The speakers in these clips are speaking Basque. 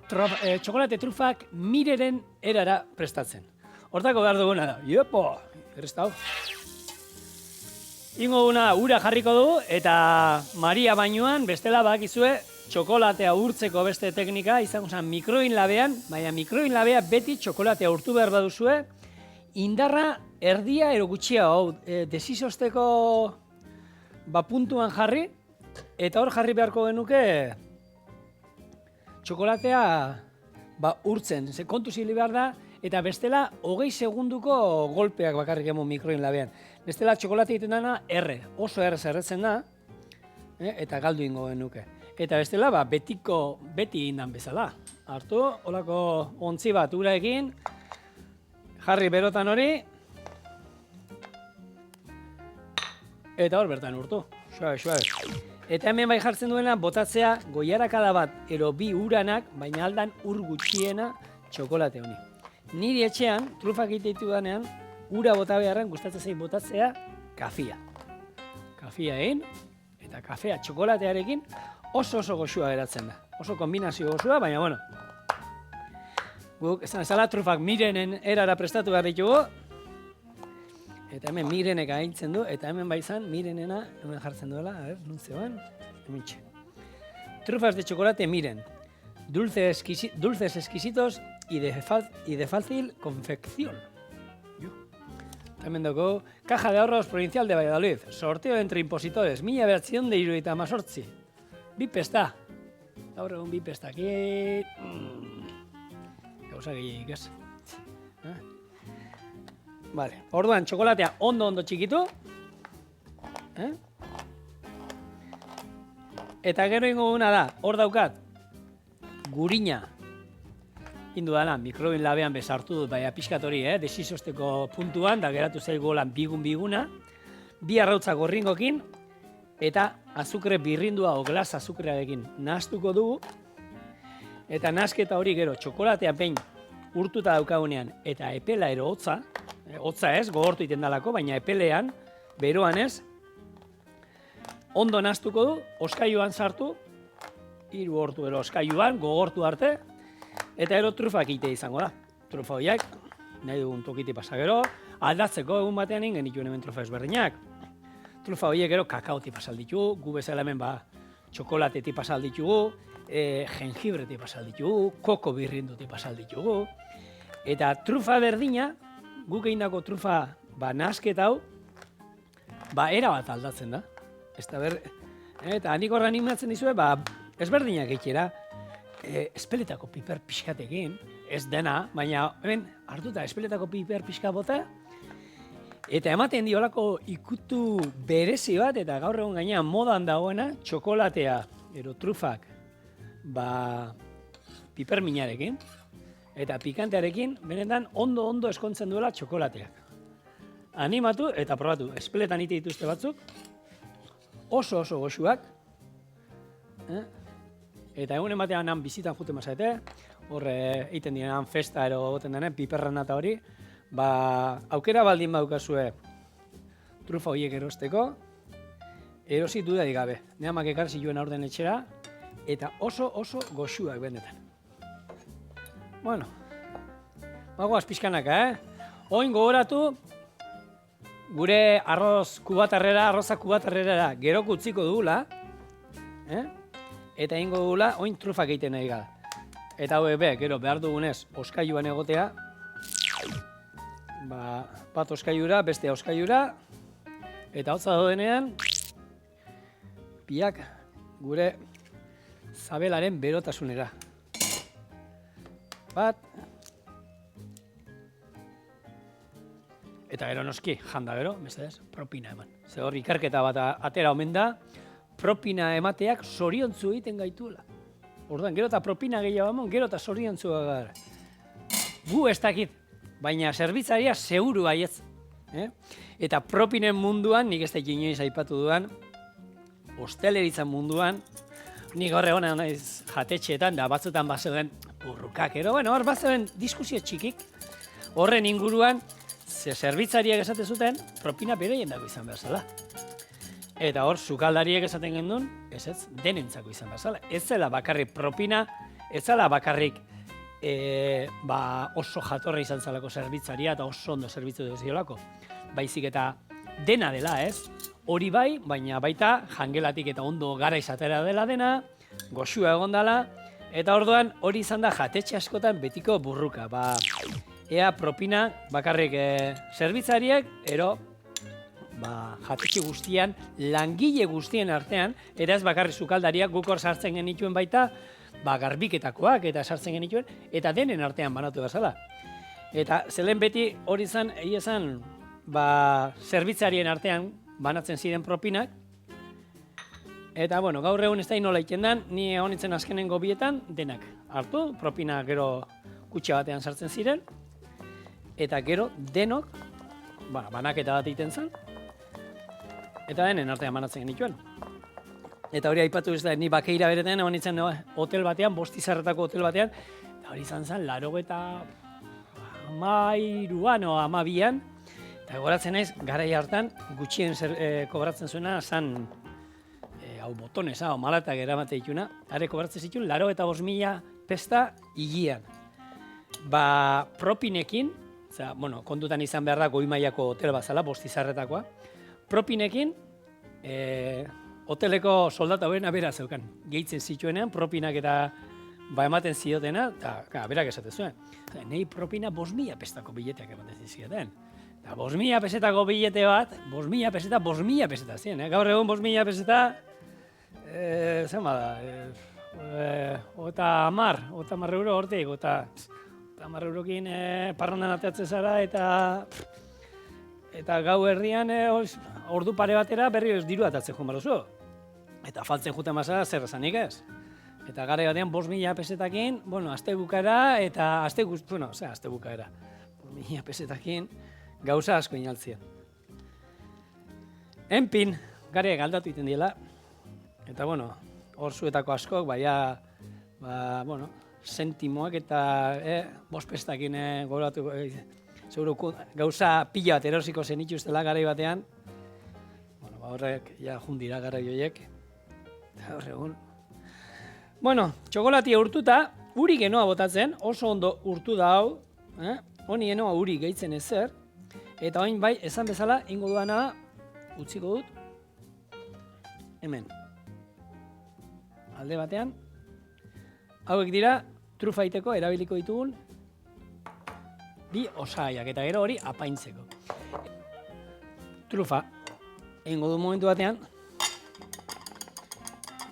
txokolate trufak Mirenen erara prestatzen. Hortako behar duguna da. Iepo, errezta hau. Ingo duguna ura jarriko dugu eta Maria bainoan bestela bakizue txokolatea urtzeko beste teknika izango zen mikroinlabean, baina mikroinlabea beti txokolatea urtu behar baduzue, indarra erdia ero gutxia hau desizosteko puntuan jarri, eta hor jarri beharko genuke txokolatea urtzen, ze kontu zili behar da, eta bestela 20 segunduko golpeak bakarrik emo mikroinlabean. Bestela txokolate egiten dana oso erretzen da, eta galdu ingo genuke. Eta bestela, beti indan bezala. Hartu, holako ontzi bat uraekin, jarri berotan hori, eta hor bertan urtu. Suabe. Eta hemen bai jartzen duena, botatzea goiarakada bat ero bi uranak, baina aldan ur gutxiena txokolate honi. Niri etxean, trufak egiteitu danean, ura bota beharren gustatzen zain botatzea kafia. Kafia egin, eta kafea txokolatearekin, oso goxua geratzen da. Oso kombinazio goxua, baina bueno. Guk ezala trufak Mirenen erara prestatu behar ditugu. Eta hemen Mirenek agintzen du, eta hemen baizan Mirenena hemen jartzen duela, nun zegoen? Hementxe. Trufas de chocolate Miren. Dulces exquisitos y de fácil confección. Hemen dugu, Caja de Ahorros Provincial de Valladolid. Sorteo entre impositores. 1978. Bi pesta. Gaur egun bi pestakit. Gauza gehiagik ez. Vale. Orduan, txokolatea ondo txikitu. Eta gero ingo duguna da, hor daukat, gurina. Indu dana, mikroinlabean bezartu dut, baina pixkat hori, desizosteko puntuan, da geratu zaigu lan biguna. Bi arrautza gorringokin, eta azukre birrindua o glas azukrearekin nahastuko dugu. Eta nahasketa hori gero txokolatea behin urtuta daukagunean eta epela ero hotza, hotza ez, gogortu iten dalako, baina epelean, beroan ez, ondo nahastuko du, oskailuan sartu, 3 ordu ero oskailuan, gogortu arte, eta ero trufak egitea izango da. Trufa horiek, nahi dugun tokiti pasa gero, aldatzeko egun batean genituen hemen trufa ezberdinak. Trufa horiek gero kakao tipa salditugu, gu bezala hemen txokolate tipa salditugu, jengibre tipa salditugu, koko birrindu tipa salditugu. Eta trufa berdina, guk egindako trufa nahasketa hau, era bat aldatzen da. Eta hanik horra animatzen dizue, ezberdinak egitera, espeletako piper pixkatekin, ez dena, baina hemen hartuta espeletako piper pixka bota, eta ematen diolako ikutu berezi bat, eta gaur egun gainean modan dagoena, txokolatea, ero trufak, piperminarekin, eta pikantearekin, benetan ondo eskontzen duela txokolateak. Animatu eta probatu, espeletan ite dituzte batzuk, oso goxuak, eta egunen batean han bizitan juten mazate, horre egiten diren festa ero goten denen, piperran eta hori, aukera baldin badukazue trufa horiek erosteko, erosi dudarik gabe. Neamak ekarri zituen aurten etxera, eta oso goxuak benetan. Bueno, bagoaz pixkanaka, Oin gogoratu, gure arroza kubatarrera geroko utziko dugula, eta egingo dugula, oin trufak egiten nahi gara. Eta gero behar dugunez, oskailuan egotea, bat oskailura, beste oskailura, eta hotza dodenean, biak gure zabelaren berotasunera. Bat, eta gero noski, janda gero, mesedez, propina eman. Ze hor ikerketa bat atera omen da, propina emateak zoriontzu egiten gaituela. Orduan, gero eta propina gehiago eman, gero eta zoriontzu gara. Gu ez dakit, baina zerbitzaria seguru baietz. Eta propinen munduan, nik ez da inoiz aipatu dudan, hosteleritzan munduan, nik horre hona naiz jatetxeetan, da batzutan bazeuden burrukak, hor bazeuden diskusio txikik, horren inguruan, zerbitzariak esaten zuten, propina bereien dago izan behar zela. Eta hor, sukaldariek esaten gendun, ez denentzako izan behar zela. Ez zela bakarri propina ez zala bakarrik oso jatorra izan zalako zerbitzaria eta oso ondo zerbitzu deziolako. Baizik eta dena dela, ez? Hori bai, baina baita jangelatik eta ondo gara izatera dela dena, goxua egon dela, eta orduan hori izan da jatetxe askotan betiko burruka. Ea propina bakarrik zerbitzariek, jatetxe guztian, langile guztien artean, eraz bakarrik sukaldariak guk hor sartzen genituen baita, garbiketakoak eta sartzen genituen, eta denen artean banatu bezala. Eta zelen beti hori izan, zerbitzarien artean banatzen ziren propinak, eta gaur egun ez da nola iten den, ni egon nintzen azkenengo bietan, denak hartu, propina gero kutxa batean sartzen ziren, eta gero denok, banaketa bat egiten zen, eta denen artean banatzen genituen. Eta hori aipatu ez da, ni Bakeira bereten egon nintzen hotel batean, 5 izarretako hotel batean, eta hori izan zen, 83an o 12an, eta goratzen naiz, garai hartan, gutxien kobratzen zuena, zan, botonez, malatak eramate dituna, are kobratzen zituen, 85.000 pesta higian. Propinekin, kontutan izan behar da goi mailako hotel bazala, 5 izarretakoa, propinekin, hoteleko soldata horrena bera zeukan. Gehitzen zituenean, propinak eta ematen ziotena, eta berak esaten zuen. Nei propina 5.000 pestako bileteak ematen zizioten. Eta 5.000 pesetako bilete bat, 5.000 peseta, 5.000 peseta ziren. Gaur egun 5.000 peseta, zen bada, ota 10 euro hortik, ota 10 eurokin parrandan ateatzen zara, eta gau herrian ordu pare batera berri diru atatzen joan baduzu. Eta faltzen juten mazara zer esanik ez. Eta gara batean 5.000 pesetakin, aste bukaera eta aste bukaera. 5.000 pesetakin gauza asko inaltzien. Enpin, gare galdatu iten diela. Eta hor zuetako askok, sentimoak eta 5 pestakin goratu, seguro gauza pila bat erosiko zen ituztela garai batean. Horrek, jundira garai horiek. Eta hor egun. Txokolatia urtuta, uri genoa botatzen, oso ondo urtu da hau. Honi genoa uri gehitzen ezer. Eta oin bai, esan bezala, ingo duana, utziko dut. Hemen. Alde batean. Hauek dira, trufa iteko erabiliko ditugun bi osagaiak, eta gero hori apaintzeko. Trufa, egingo du momentu batean,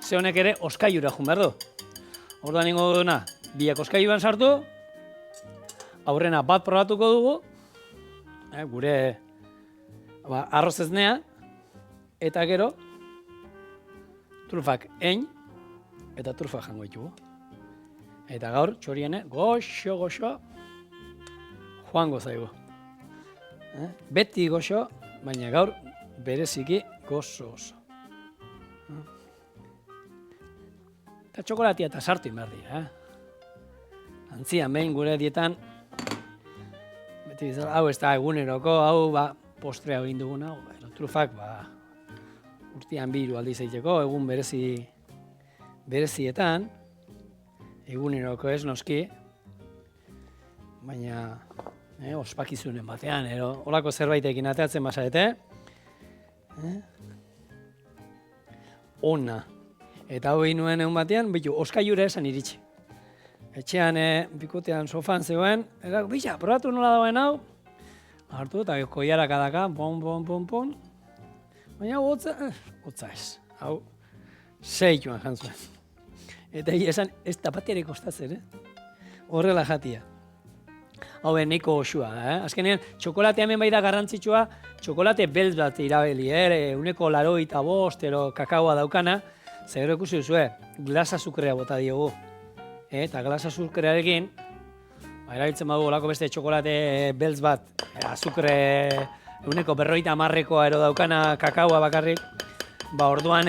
ze honek ere oskaiura joan behar du. Orduan egingo duna, biak oskaiuan sartu, aurrena bat probatuko dugu, gure arroz eznea, eta gero, trufak ein, eta trufa jango ditugu. Eta gaur, txoriene, goxo, joango zaigu. Beti goxo, baina gaur bereziki gozo. Eta txokolatia eta sartu inbar dira. Antzian behin gure dietan, beti bizarra, hau ez da eguneroko, hau postrea egin duguna, trufak urtean 2 aldiz egiteko, egun berezietan, eguneroko ez noski, baina ospakizunen batean, holako zerbaitekin ateatzen basarete, ona. Eta hau egin nuen egun batean, oskaiura esan iritsi. Etxean, bikotean sofan zegoen, bila, probatu nola dagoen hau, hartu eta koiarak adaka, pon, baina hotza ez, hau, zeituan jantzuen. Eta esan, ez tapateare kostatzen, horrela jatia. Hau nahiko osua, azkenean, txokolatea hemen bai da garrantzitsua, txokolate beltz bat irabeli, uneko 85 kakaoa daukana, zer ikusi duzue, glasa azukrea bota diogu. Eta glasa azukrearekin, erabiltzen badugu olako beste txokolate beltz bat, azukre uneko 50 daukana kakaoa bakarrik, orduan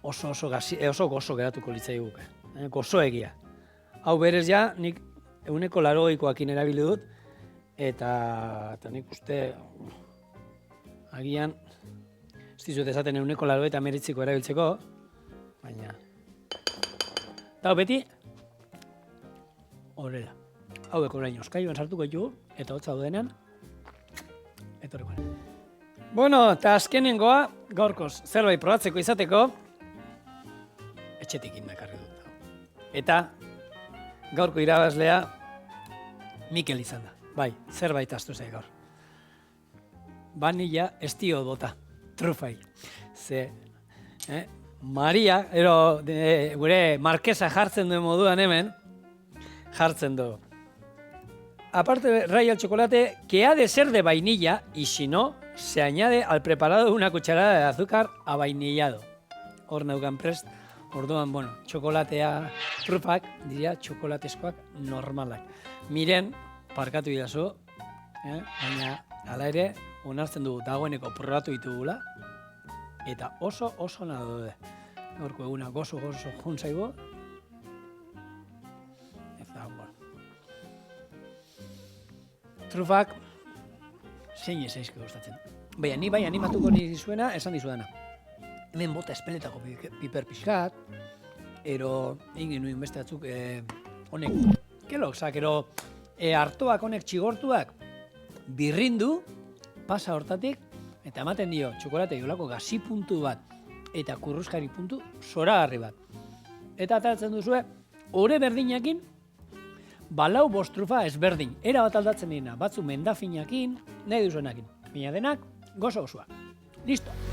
oso gozo geratuko litzai guke, gozo egia. Hau berez ja, nik uneko 80koakin erabili dut, eta nik uste agian, ez dizut esaten uneko 89ko erabiltzeko, baina... Eta beti, horrela. Hauek orain oskailuan sartuko ditugu, eta hotza daudenean, etorriko. Bueno, eta azkenengoa, gaurkoz zerbait probatzeko izateko, etxetik indakarri dut. Eta gaurko irabazlea Mikel izan da. Bai, zerbait astu zai gaur. Vanilla estio bota, trufai. Ze, Maria, gure markesa jartzen duen moduan hemen, jartzen du. Aparte de raya el chocolate, que ha de ser de vainilla, y si no, se añade al preparado una cucharada de azúcar avainillado. Hor neukan prest, orduan, bueno, txokolatea trufak, diria txokolatezkoak normalak. Miren, parkatu idazu, baina hala ere, onartzen dugu dagoeneko probatu ditugula, eta oso nahi daude. Gaurko eguna gozo juntzaigo, eta, bueno. Trufak, zein ezaizko gustatzen. Baina, ni bai animatuko dizuena, esan dizuedana. Hemen bota espeletako piper pixkat, ero egin nuen beste batzuk, honek, keloksak, ero hartuak honek txigortuak, birrindu, pasa hortatik, eta ematen dio txokolate jolako gazi puntu bat, eta kurruskari puntu zoragarri bat. Eta ataratzen duzue, ore berdinakin, balau bost trufa ezberdin, era bat aldatzen dira, batzu mendafinakin, nahi duzuenakin. Baina denak, gozo osoa. Listo!